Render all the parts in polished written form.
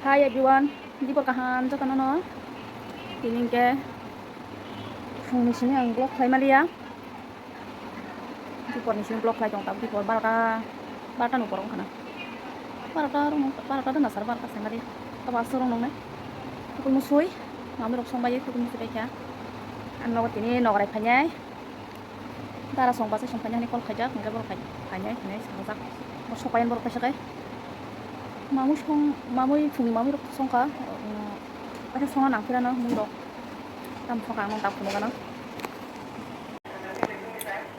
Hi everyone, di perkahan cho kano no. Tining ke fungni sini ang blog khai malia. Di por ni sini blog khai tong tab di por barka no porong kana. Barka na sar barka sangari. Taba surong nong ne. Tukul musui, ngami rok song bayi tukul musui kya. An no tini no rai phanyai. Dara song basa song phanyai ni kol khajak, ngga bor phanyai ne sajak. Bor sopayan bor pasakai. Mamui fungni mamui rok songka. Pasal songa nang kira no mundok. Tam songa nong tam kuno kana.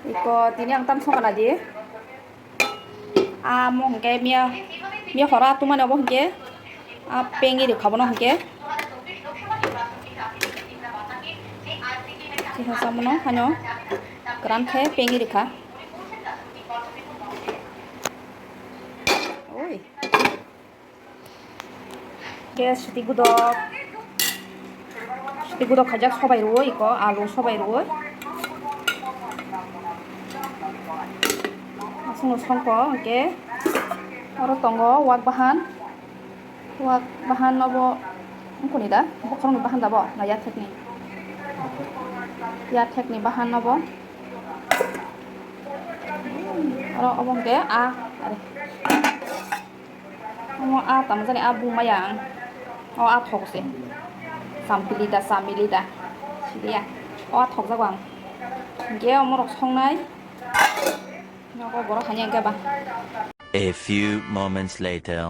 Iko tini ang tam songa nadi. Mo hengke mia hora tu mana bo hengke. Pengi de khabona hengke. Siha samono hanyo. Gran khe pengi de kha. Oi. Gas siti gudok khajak sobai roi iko alu sobai roi. Langsung songko oke. Aro tongo wak bahan nobo ngkoni da bokrong bahan dabo na ya tekni bahan nobo. Aro obong ke tamjani bung mayang thok se sampilita sidia thok jagwang ge omorok songnai noko borok hanya ke ba. A few moments later.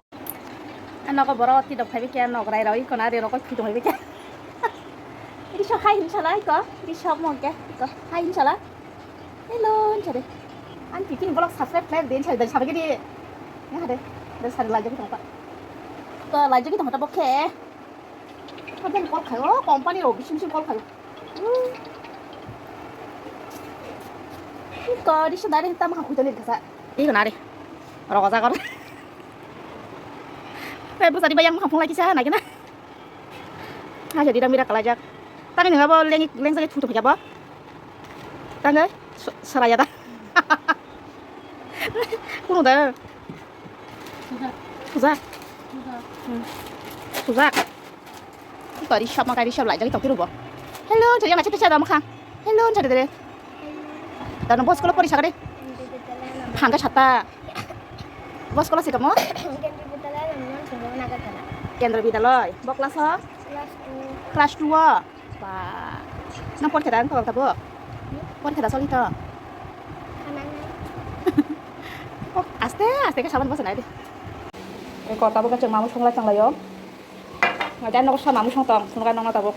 Noko borok ti dok khai ke nok rai roi kona re roko ti dok khai ke ini so hai inshallah ko ini so mo ke ko hai inshallah hello inshallah an titin borok subscribe like den chai dan sabe ke di ya hade dan sar lagi ki tongpa to lagi ki tongta bokhe kaden kol khayo company ro bisim kol khayo ko di so dare tam ha khuitani kasa i kana re ro ga kor pe busari bayang kampung lagi sana kena ha jadi dang mira kalajak tani nga bo leng sa tutuk jabo tangga saraya ta kuno da Suzak ko di shop makai di shop lại jadi tong tiru bo hello jadi macam tu makang hello jadi dere dan bos sekolah pori sagade hangga chata bos sekolah sih kamu Kendra Bidaloy bok kelas kelas 2 wah nang pon kedan ko tabo pon kedan solito oh aste ka saban bos nai de ko tabo ka mamu songla chang layo ngajan no sa mamu song tong sung kan nong tabo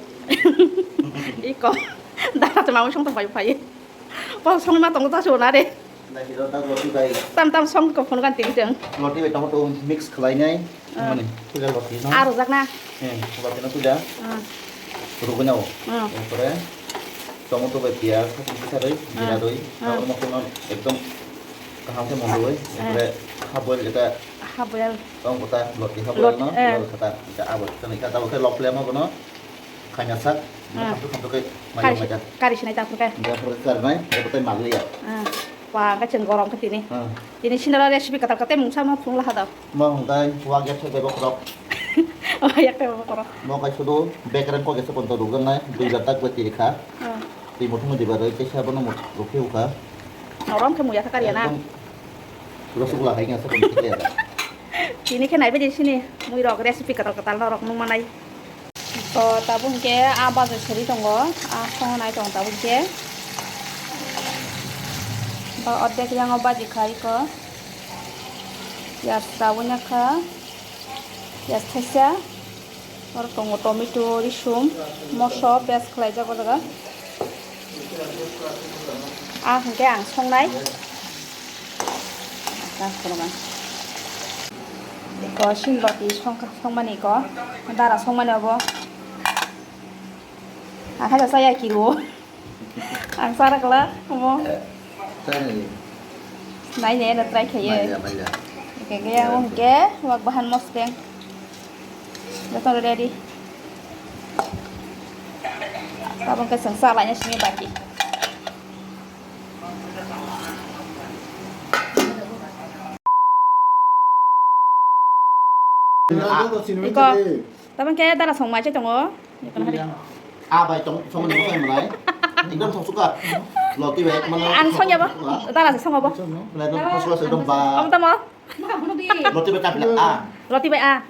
iko dara sa mamu song tong pai bos song ma tong ta so na de tam song ko phone kan ting jeng roti betong tu mix kelainnya mana sudah roti no rojak na roti no sudah berubahnya terus tomo tu bepiak bisa doi bila doi kalau mau kono ekdom kaham se mon doi terus habol tong kota roti habol no kata kita abot kan kita tahu ke lople mau kono kanyasak kamu ke mayu macam kari sinai tak pakai dia karena betul malu ya wah kacang gorong ke sini ini sindara resipi kata-kata mungsa mau pung lah ada mau ngai waget se bebok rok oh ya kayak apa mau kai sudu background ko gese ponto dugan nai dui gatak beti kha ti mothum di barai ke sabana mot ruke uka orang kamu ya sekali ya na rasugula hai ngasa kon ke ini kan naik di sini mau rok resipi kata-kata rok nung mana to tabung ke abaz seri tonggo song nai tong tabung ke অর্ধেক yang obat dikai ke ya tabunya ke ya thaisa or tongo tomato risum moso pias khlai jago daga hengke ang songnai kono ko sinbati songmani ko dara songmani obo haja saya kilo ang sara kala omo nai ne na try khaye oke yang ke wak bahan mosdeng datang ready tabung ke sengsa lainnya sini baki Iko, tapi kayak darah song macam tu oh. Ikan hari. Bài trong mình có em lại एकदम thông suka lột tí về mà nó An song ya ba? Darah song apa? là nó thông suka sử dụng và Om tahu? lột tí về cam pila A Roti baik ah.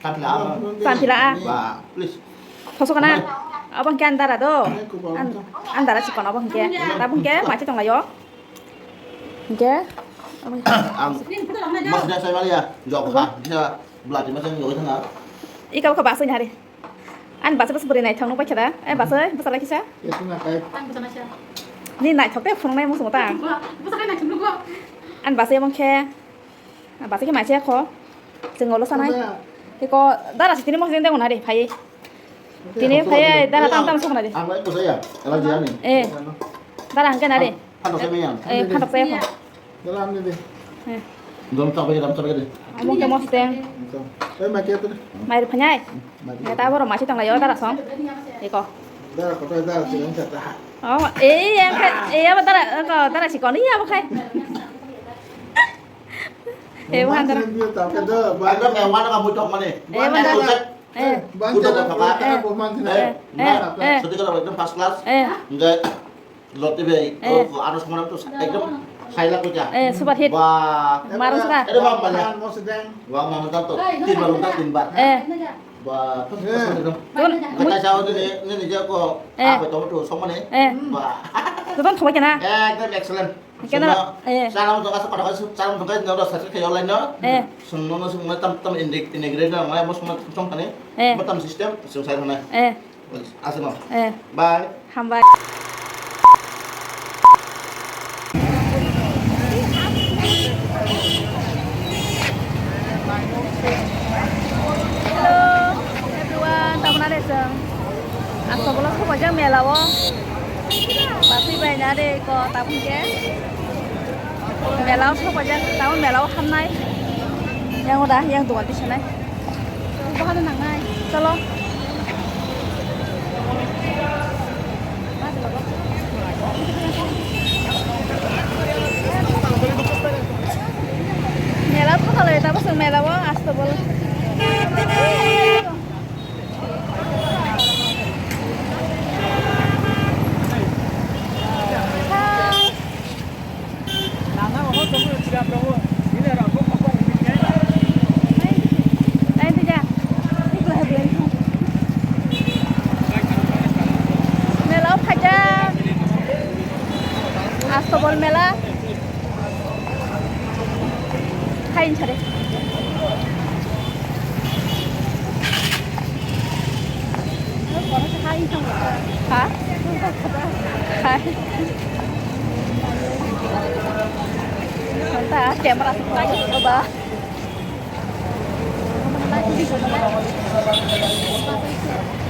cam pila A Pan pila ah. và please Masuk kana. Abang kan darah tu. An darah si kon abang ke. Abang ke macam tu lah yo. Ke. maksudnya saya Malia jawab kan bisa belajar macam như thế nào Ikaw ka bahasa hari. An bahasa bahasa beri naik thang numpai cara. Bahasa bahasa lagi saya. Ni naik thang teh phone naik musuh ta. An bahasa yang ke. Bahasa ke macam ko. Jengol sana. Iko darah sini mau sini tengok hari. Pai. Sini pai darah tam sok hari. ăn đấy của saya là gì anh Eh. Darah kan hari. ăn được saya Eh, phatok saya ko. Dalam ni deh. dalam sampai ke Among ke mau seteng. Mai kia tu. Mai phanyai. Mai ta baru macam tang lah yo darah song. Iko. Dah, kau tahu dah, sedang cerita. Oh, yang kan, apa darah si kon ni apa kai? Bukan darah. Dia tahu kan dah. anh rất nghèo quá nó không mua trộm mà này Bukan darah. Banyak dah apa pemain sini. seperti kalau एकदम first class enggak lột tí về ăn semua itu एकदम hay lah kucah Super hit. wah Marah suka. ada bang banyak Mau sedang. wah mau nonton tuh tin baru nonton tin bar wah pas itu Tuan, kata saya ini dia kok apa itu tuh sama nih wah tuan kau macam mana? एकदम excellent Kenapa? salam untuk kasih pada kasih salam untuk kasih nggak usah kayak online no semua tam integrate na mulai mau semua tentang kan ya tam sistem selesai sana asal mau bye Hambai. Hello everyone, tahu mana desa? Asal bolos kau macam melawa. Pasti banyak ada kau tahu ke? Melawa kau macam tahu melawa hamnai. Yang udah, yang tuan di sana. Kau ada nang nai. Tolong. Melawa tu kalau kita pasal melawa asal bolos. Melawa saja. Astobol mela. Kain cari. Hah? Hai. Entah, kamera suka aja coba.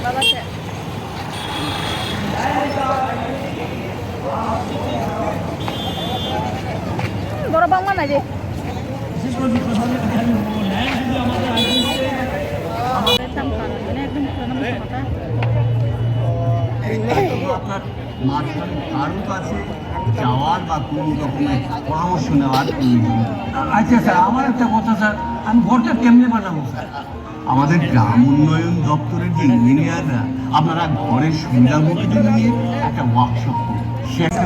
Bagus ya. Baru bang mana aja? আপনার কারোর কাছে যাওয়ার বা কোনো রকমের পরামর্শ নেওয়ার প্রয়োজন। আচ্ছা স্যার, আমার একটা কথা স্যার, আমি ঘরটা কেমনে বানাবো স্যার? আমাদের গ্রাম উন্নয়ন দপ্তরের যে ইঞ্জিনিয়াররা আপনারা ঘরের সুবিধাগুলো নিয়ে একটা ওয়ার্কশপ করুন। সেটা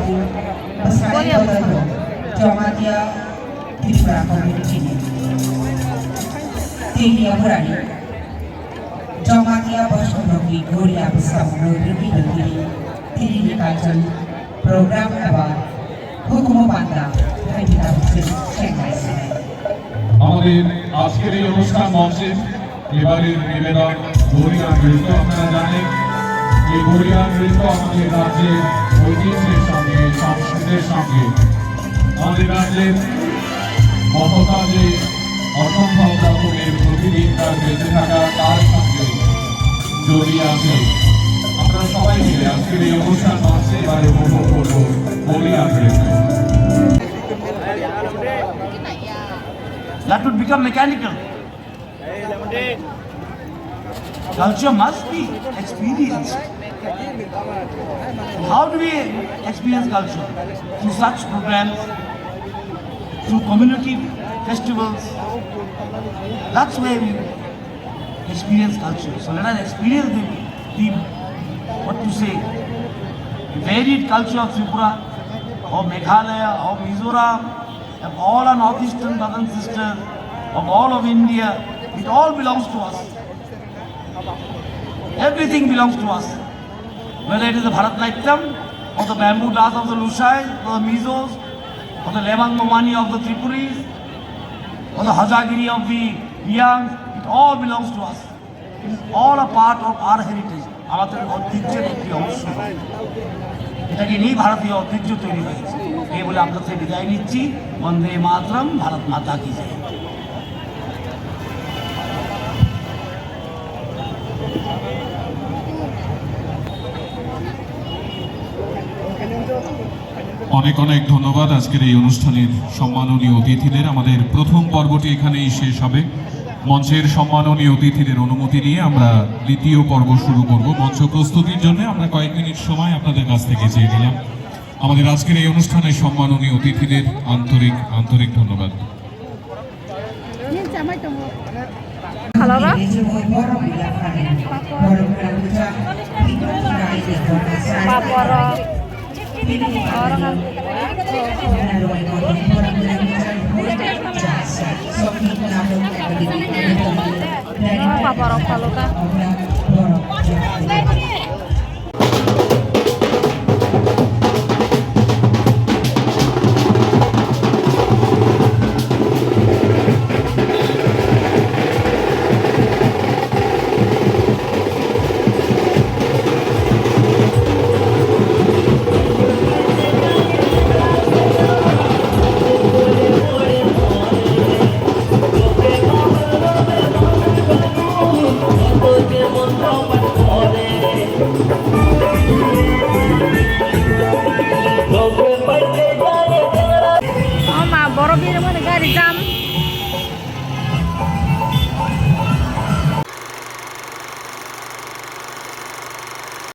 Jamatia Tripura Community Tinia Burani Jamatia Bashanogi Gloria Samro Rubi Tiri Kajan Program Aba Hukumo Banda Kaita Shanghai আমাদের আজকের এই অনুষ্ঠান মঞ্চে এবারের নিবেদন গড়িয়া নৃত্য। আপনারা জানেন এই গড়িয়া নৃত্য আমাদের রাজ্যের ঐতিহ্যের সঙ্গে সংস্কৃতির সঙ্গে আমাদের রাজ্যের মমতা যে অসম্ভব রকমের প্রতিদিন তার বেঁচে থাকা তার সঙ্গে জড়িয়ে আছে। আপনারা সবাই মিলে আজকের এই অনুষ্ঠান মঞ্চে এবারে উপভোগ করবো গড়িয়া নৃত্য। that would become mechanical. Culture must be experienced. How do we experience culture? Through such programs, through community festivals. That's where we experience culture. So let us experience the what to say, the varied culture of Tripura, of Meghalaya, of Mizoram, of all our northeastern brothers and sisters, of all of India. It all belongs to us. Everything belongs to us. Whether it is the Bharatnatyam, or the bamboo dance of the Lushais, or the Mizos, or the Levang Momani of the Tripuris, or the Hazagiri of the Liangs, it all belongs to us. It is all a part of our heritage. আমাদের ঐতিহ্যের একটি অংশ। এটাকে নিয়ে ভারতীয় ঐতিহ্য তৈরি হয়েছে। এই বলে আপনার থেকে বিদায় নিচ্ছি। বন্দে মাতরম, ভারত মাতা কি জয়। অনেক অনেক ধন্যবাদ আজকের এই অনুষ্ঠানের সম্মাননীয় অতিথিদের। আমাদের প্রথম পর্বটি এখানেই শেষ হবে। মঞ্চের সম্মাননীয় অতিথিদের অনুমতি নিয়ে আমরা দ্বিতীয় পর্ব শুরু করব। মঞ্চ প্রস্তুতির জন্য আমরা কয়েক মিনিট সময় আপনাদের কাছ থেকে চেয়ে নিলাম। আমাদের আজকের এই অনুষ্ঠানের সম্মাননীয় অতিথিদের আন্তরিক আন্তরিক ধন্যবাদ। Halo, Pak. Paporo. Orang Paporo Paluka.